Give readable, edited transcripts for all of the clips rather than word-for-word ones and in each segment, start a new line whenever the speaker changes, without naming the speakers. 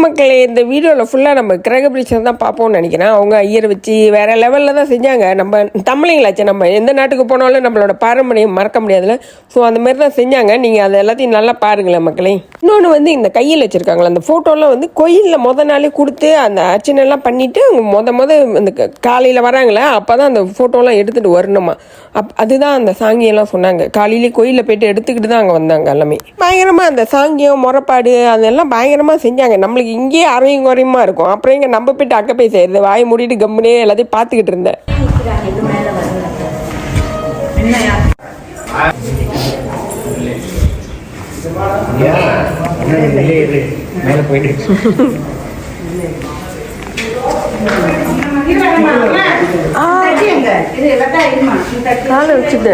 மக்களே, இந்த வீடியோவில் ஃபுல்லாக நம்ம கிரக பிரச்சனை தான் பார்ப்போம்னு நினைக்கிறேன். அவங்க ஐயரை வச்சு வேறு லெவலில் தான் செஞ்சாங்க. நம்ம தமிழிங்களாச்சு, நம்ம எந்த நாட்டுக்கு போனாலும் நம்மளோட பாரம்பரியம் மறக்க முடியாதுல்ல. ஸோ அந்த மாதிரி தான் செஞ்சாங்க. நீங்கள் அதை எல்லாத்தையும் நல்லா பாருங்களேன் மக்களே. இன்னொன்று வந்து இந்த கையில் வச்சுருக்காங்களா அந்த ஃபோட்டோலாம் வந்து கோயிலில் நாளே கொடுத்து அந்த அர்ச்சனைலாம் பண்ணிவிட்டு அவங்க இந்த காலையில் வராங்களே அப்போ தான் அந்த ஃபோட்டோலாம் எடுத்துகிட்டு வரணுமா. அதுதான் அந்த சாங்கியெல்லாம் சொன்னாங்க. காலையிலேயே கோயிலில் போய்ட்டு எடுத்துக்கிட்டு தான் அங்கே வந்தாங்க. எல்லாமே பயங்கரமாக அந்த சாங்கியம் முறைப்பாடு அதெல்லாம் பயங்கரமாக செஞ்சாங்க. நம்மளுக்கு இங்கேயே அரையும் குறையுமா இருக்கும். அப்புறம் இங்கே நம்ம போய்ட்டு அக்க போய் செய்யறது, வாயை மூடிட்டு கம்முனே எல்லாத்தையும் பார்த்துக்கிட்டு இருந்தேன். காலை வச்சுட்டு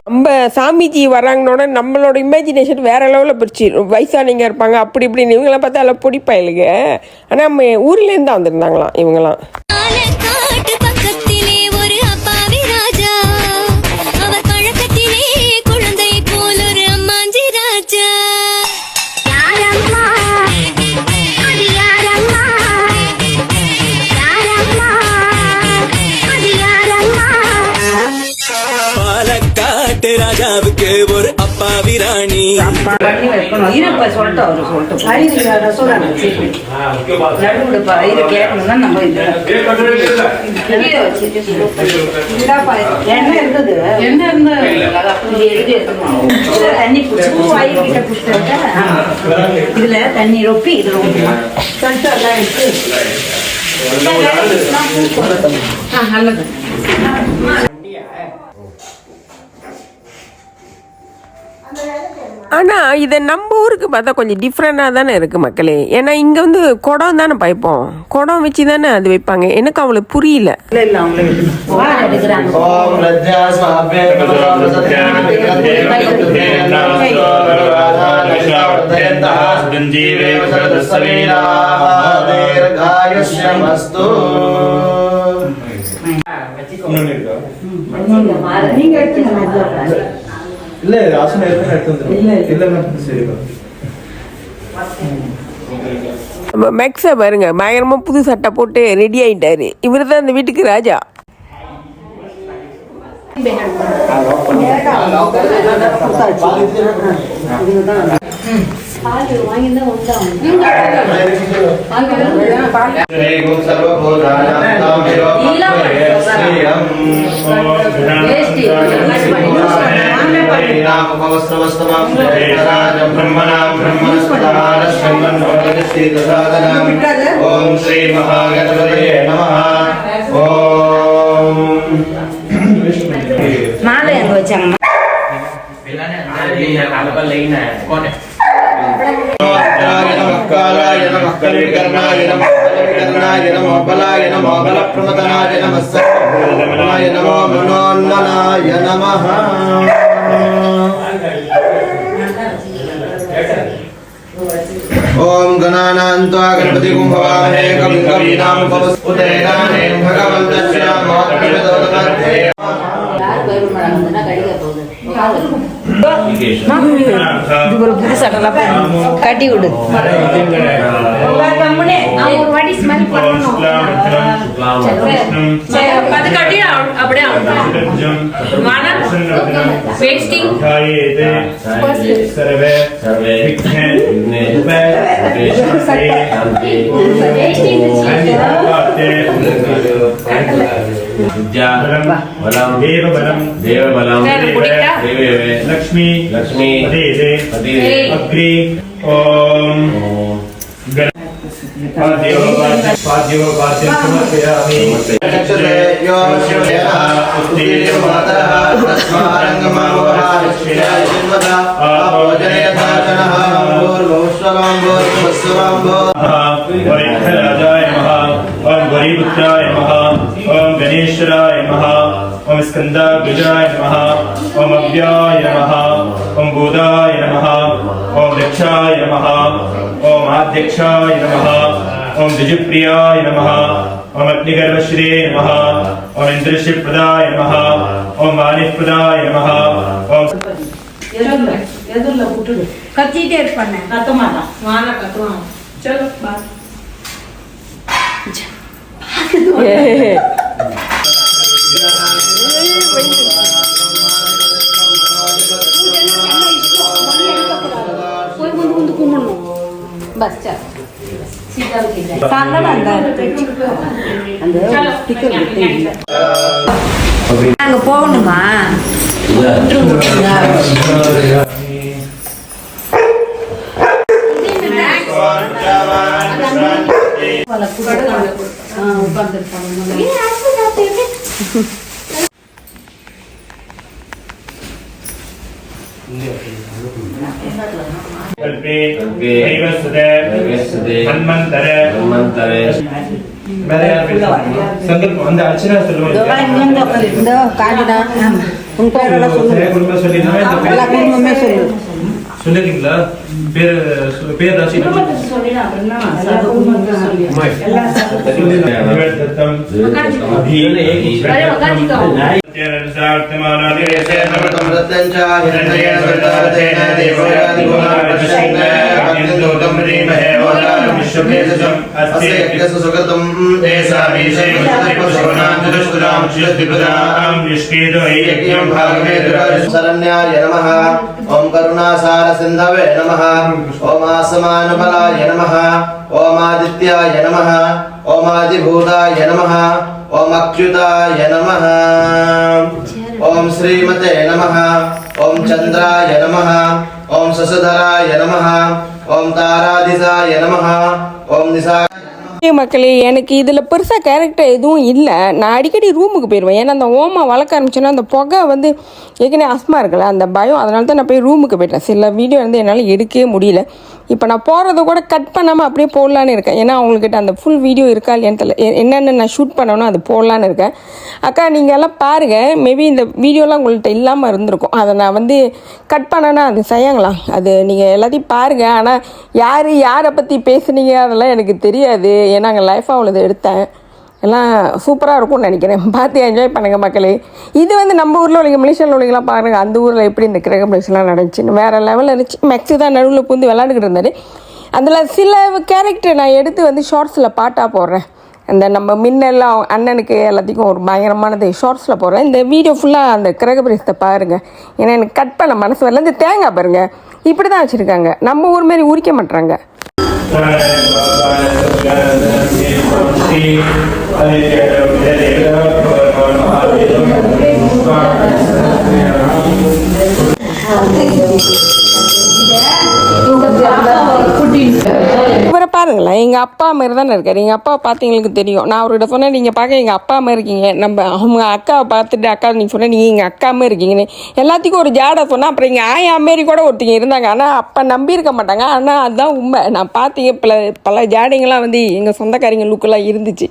நம்ம சாமிஜி வராங்கன்னோட நம்மளோட இமேஜினேஷன் வேற லெவலில் போச்சு. வயசானிங்க இருப்பாங்க அப்படி இப்படின்னு இவங்கெல்லாம் பார்த்தா எல்லாம் பிடிப்பாயிலுங்க. ஆனால் நம்ம ஊர்லேருந்து தான் வந்திருந்தாங்களாம் இவங்கெல்லாம்.
ராஜாவுக்கு ஒரு அப்பாவி ராணி
இதுல தண்ணி ரொப்பி இது சொல்லிட்டு எல்லாம் எடுத்து நல்லது.
ஆனால் இதை நம்ம ஊருக்கு பார்த்தா கொஞ்சம் டிஃப்ரெண்டாக தானே இருக்குது மக்களே. ஏன்னா இங்கே வந்து குடம் தானே பைப்போம், குடம் வச்சு தானே அது வைப்பாங்க. எனக்கு அவளுக்கு புரியல.
இல்ல ராசன எடுத்து வந்துரும். சரி
நம்ம மேக்ஸை பாருங்க, பயங்கரமாக புது சட்டை போட்டு ரெடி ஆகிட்டாரு. இவர் தான் இந்த வீட்டுக்கு ராஜா.
ஓம் ஸ்ரீ மகாகணபதியே நமஹ. ஓம்
மாலை அங்க வச்சாங்க.
நமஸ்காராய நமः கலிகர்ணாய நமः கலிகர்ணாய நமः பலாய நமः பலப்ரமதனாய நமः சர்வபூதமனாய நமः மனோன்மனாய நமः. ஓம் கணானாந்த்வா கணபதிம் பவாமஹே கவிம் கவீனாம் உபஸ்துதேனானேன பகவந்தஸ்ய மோத்பிதோதமத்தே.
ஒரு புது சட்டெல்லாம் கட்டி விடு.
लक्ष्मी लक्ष्मी अग्नि ओम ओम गणेश्वराय नमः. ओम स्कंदाग्रजाय नमः. ओम अव्याय नमः. ओम बोधाय नमः. ओम दक्षाय नमः. ओम आध्यक्षाय नमः. ओम द्विजप्रियाय नमः. ओम अग्निगर्भश्री नमः. ओम इंद्रशिवप्रदाय नमः. ओम मानिप्रदाय नमः. ओम
எதிரில் விட்டுடு கத்திட்டே இருப்பானே கத்த மாட்டான் வானா கத்துவான் சலோ பா போய் வந்து கும்பிடணும் பஸ் சார் நாங்க போகணுமா
संकल्प அந்த அர்ச்சனா சொல்லுவாங்க
இந்த காஞ்சிடா உன் பேரெல்லாம் சொல்லு எல்லா குடும்பமே சொல்லு
சொல்லுறீங்களா பேர் ராசி
சொல்லிடா அப்படின்னா எல்லா குடும்பமே சொல்லு எல்லா
தத்தம் அபீன ஏகி
शरण्याय नमः ओम करुणासार सिंधवे नमः ओम आसमानबलाय नमः ओम आदित्याय नमः ओम आदिभूताय नमः ओम अच्युताय नमः ओम श्रीमते नमः ओम चंद्राय नमः ओम शशधराय नमः ओम तारादिशाय नमः ओम निशा
மக்களே எனக்கு இதில் பெருசாக கேரக்டர் எதுவும் இல்லை. நான் அடிக்கடி ரூமுக்கு போயிடுவேன். ஏன்னா அந்த ஓமா வளர்க்க ஆரம்பிச்சோன்னா அந்த புகை வந்து ஏற்கனவே அஸ்மா இருக்குல்ல அந்த பயம், அதனால தான் நான் போய் ரூமுக்கு போயிட்டேன். சில வீடியோ வந்து என்னால் எடுக்கவே முடியல. இப்போ நான் போகிறத கூட கட் பண்ணாமல் அப்படியே போடலான்னு இருக்கேன். ஏன்னா அவங்கக்கிட்ட அந்த ஃபுல் வீடியோ இருக்கா இல்லையான்னு தெரியல. என்னென்ன நான் ஷூட் பண்ணணும் அது போடலான்னு இருக்கேன். அக்கா நீங்கள் எல்லாம் பாருங்கள், மேபி இந்த வீடியோலாம் உங்கள்கிட்ட இல்லாமல் இருந்திருக்கும். அதை நான் வந்து கட் பண்ணேன்னா அது செய்யாங்களா, அது நீங்கள் எல்லாத்தையும் பாருங்கள். ஆனால் யாரை பற்றி பேசுனீங்க அதெல்லாம் எனக்கு தெரியாது. ஏன்னா அங்கே லைஃபாக அவ்வளோ எடுத்தேன். எல்லாம் சூப்பராக இருக்கும்னு நினைக்கிறேன். பார்த்து என்ஜாய் பண்ணுங்கள் மக்களே. இது வந்து நம்ம ஊரில் உள்ளவங்க மலேசியாவில் உள்ளவங்களாம் பாருங்கள், அந்த ஊரில் எப்படி இந்த கிரகபிரவேசம்லாம் நடந்துச்சுன்னு வேறு லெவலில் இருந்துச்சு. மெக்ஸு தான் நடுவில் பூந்து விளாண்டுக்கிட்டு இருந்தார். அதில் சில கேரக்டர் நான் எடுத்து வந்து ஷார்ட்ஸில் பாட்டாக போடுறேன். அந்த நம்ம மின்னெல்லாம் அண்ணனுக்கு எல்லாத்துக்கும் ஒரு பயங்கரமானது ஷார்ட்ஸில் போடுறேன். இந்த வீடியோ ஃபுல்லாக அந்த கிரகபிரவேசத்தை பாருங்கள். ஏன்னா எனக்கு கட் பண்ண மனசு வரல. இந்த தேங்காய் பாருங்கள் இப்படி தான் வச்சுருக்காங்க. நம்ம ஊர் மாரி உரிக்க மாட்டுறாங்க. இவரை பாருங்களேன், எங்கள் அப்பா மாதிரி தானே இருக்காரு. எங்கள் அப்பா பார்த்தீங்களுக்கு தெரியும். நான் அவர்கிட்ட சொன்னேன், நீங்கள் பார்க்க எங்கள் அப்பா மாதிரி இருக்கீங்க. நம்ம அவங்க அக்காவை பார்த்துட்டு அக்கா நீங்கள் சொன்னேன் நீங்கள் எங்கள் அக்கா மாதிரி இருக்கீங்கன்னு எல்லாத்துக்கும் ஒரு ஜாடை சொன்னால். அப்புறம் எங்கள் ஆயா மாரி கூட ஒருத்தங்க இருந்தாங்க. ஆனால் அப்போ நம்பியிருக்க மாட்டாங்க. ஆனால் அதுதான் உண்மை. நான் பார்த்தீங்க பல ஜாடைங்கள்லாம் வந்து எங்கள் சொந்தக்காரங்க லுக்கெல்லாம் இருந்துச்சு.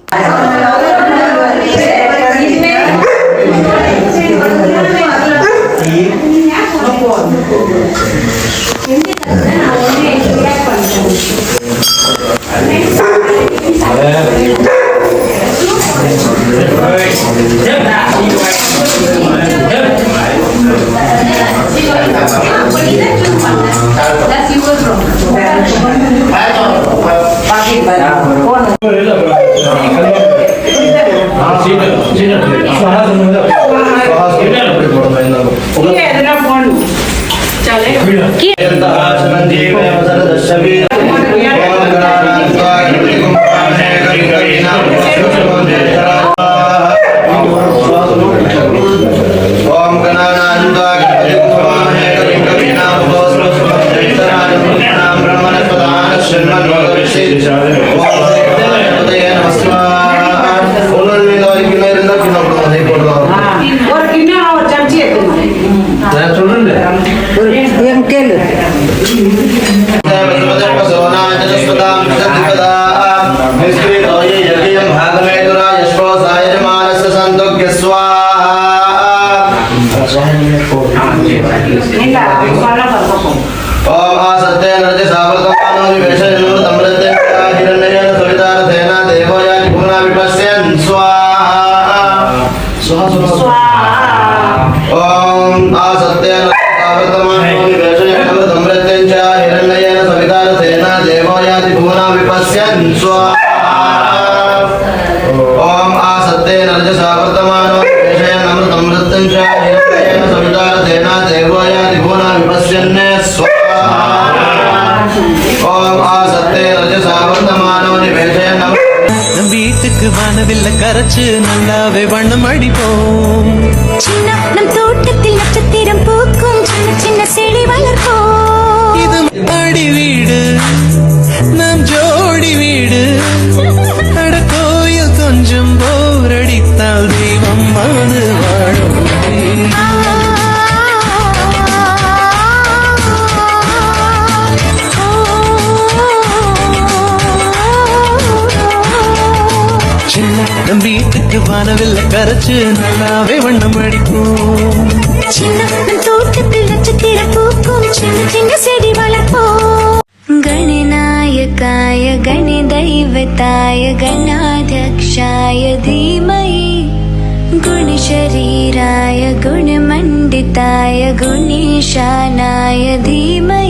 ओम आ सत्य विपश्यन् स्वाहा ॐ आसत्तेन रजसा वर्तमानो देशेनामृतं वृत्तं च हिरण्येन सवितारथेन देवो याति भुवना विपश्यन् स्वाहा ॐ आसत्तेन रजसा वर्तमानो निवेशेन
வீட்டுக்கு வானவில்லை கரைச்சு நல்லாவே வண்ணம் அடிப்போம்.
சின்ன நம் தோட்டத்தில் நட்சத்திரம் பூக்கும் சின்ன சின்ன செடி வளர்ப்போம்.
இது மாடி வீடு நம் ஜோடி வீடு. அட கோயில் கொஞ்சம் போர் அடித்தால் தெய்வம் வந்து வாழும். நம் வீட்டுக்கு வானவில்லை கரைச்சு நல்லாவே வண்ணம் அடிப்போம்.
சின்ன நம் தோட்டத்தில் நட்சத்திரம் பூக்கும் சின்ன சின்ன செடி வளர்ப்போம். गणनायकाय गणदैवताय गणाध्यक्षाय धीमहि गुणशरीराय गुणमण्डिताय गुणीशानाय धीमहि